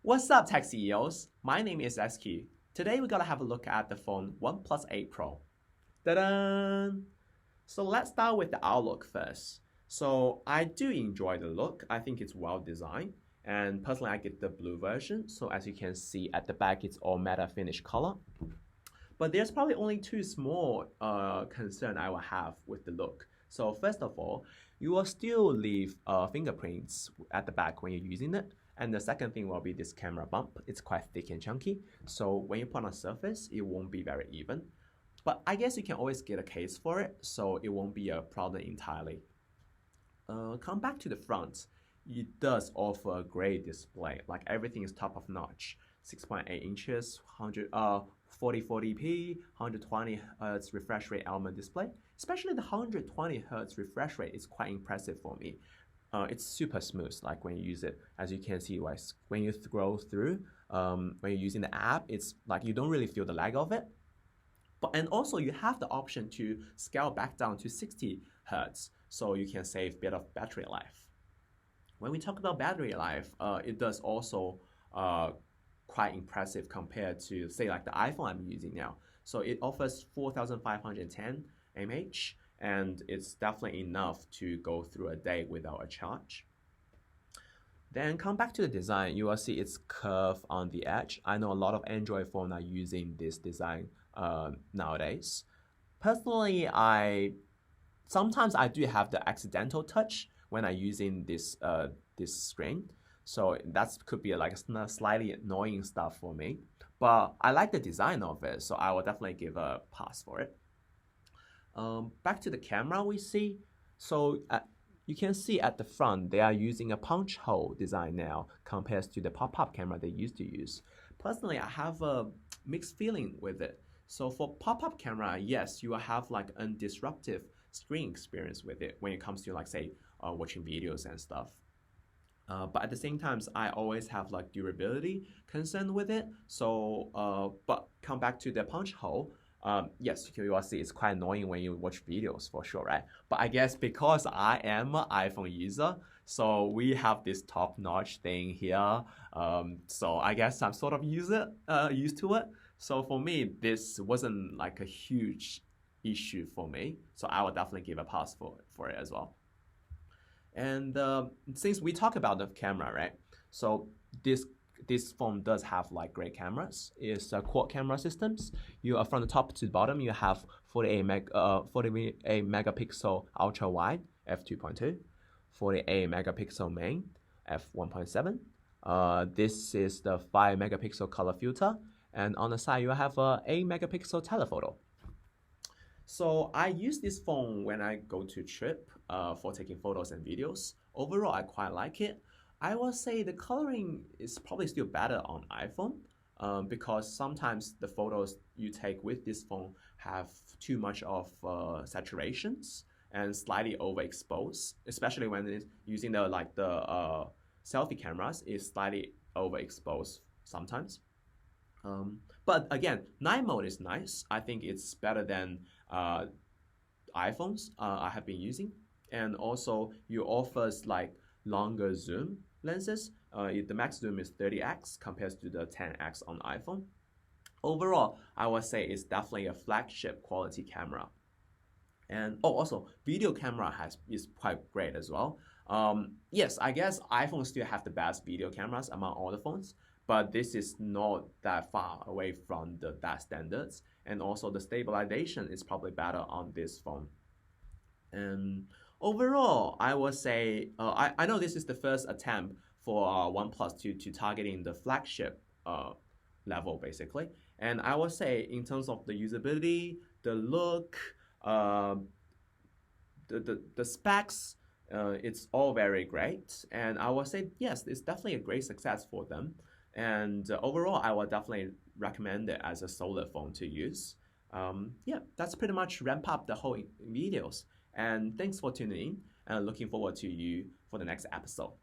What's up, tech CEOs? My name is SQ. Today we're gonna have a look at the phone OnePlus 8 Pro. Ta-da! So let's start with the outlook first. So I do enjoy the look. I think it's well designed. And personally, I get the blue version. So as you can see at the back, it's all matte finish color. But there's probably only two small concern I will have with the look. So first of all, you will still leave fingerprints at the back when you're using it. And the second thing will be this camera bump. It's quite thick and chunky. So when you put on a surface, it won't be very even. But I guess you can always get a case for it, so it won't be a problem entirely. Come back to the front. It does offer a great display. Like everything is top of notch. 6.8 inches, 4040p, 120 Hz refresh rate element display. Especially the 120 Hz refresh rate is quite impressive for me. It's super smooth, like when you use it. As you can see, when you scroll through, when you're using the app, it's like you don't really feel the lag of it. And also you have the option to scale back down to 60 Hz, so you can save a bit of battery life. When we talk about battery life, it does also quite impressive compared to, say, like the iPhone I'm using now. So it offers 4,510 mAh, and it's definitely enough to go through a day without a charge. Then come back to the design, you will see it's curved on the edge. I know a lot of Android phones are using this design nowadays. Personally, sometimes I do have the accidental touch when I'm using this screen. So that could be like a slightly annoying stuff for me. But I like the design of it, so I will definitely give a pass for it. Back to the camera we see. So you can see at the front, they are using a punch hole design now compared to the pop-up camera they used to use. Personally, I have a mixed feeling with it. So for pop-up camera, yes, you will have like undisruptive screen experience with it when it comes to like say watching videos and stuff. But at the same time, I always have like durability concern with it. So, but come back to the punch hole. Yes, you will see it's quite annoying when you watch videos for sure, right? But I guess because I am an iPhone user, so we have this top-notch thing here. So I guess I'm sort of used to it. So for me, this wasn't like a huge issue for me. So I would definitely give a pass for it as well. And since we talk about the camera, right? So this phone does have like great cameras. It's a quad camera systems. From the top to the bottom, you have 48 megapixel ultra wide f2.2, 48 megapixel main f1.7. This is the 5 megapixel color filter, and on the side you have a 8 megapixel telephoto. So I use this phone when I go to trip for taking photos and videos. Overall, I quite like it. I will say the coloring is probably still better on iPhone because sometimes the photos you take with this phone have too much of saturations and slightly overexposed, especially when it's using the selfie cameras is slightly overexposed sometimes. But again, night mode is nice. I think it's better than iPhones I have been using, and also you offers like longer zoom lenses. The max zoom is 30x compared to the 10x on iPhone. Overall, I would say it's definitely a flagship quality camera. And also video camera is quite great as well. Yes, I guess iPhone still have the best video cameras among all the phones, but this is not that far away from that standards. And also the stabilization is probably better on this phone. And overall, I would say, I know this is the first attempt for OnePlus to targeting the flagship level, basically. And I would say in terms of the usability, the look, the specs, it's all very great. And I would say, yes, it's definitely a great success for them. And overall, I would definitely recommend it as a solo phone to use. Yeah, that's pretty much wrap up the whole videos. And thanks for tuning in, and looking forward to you for the next episode.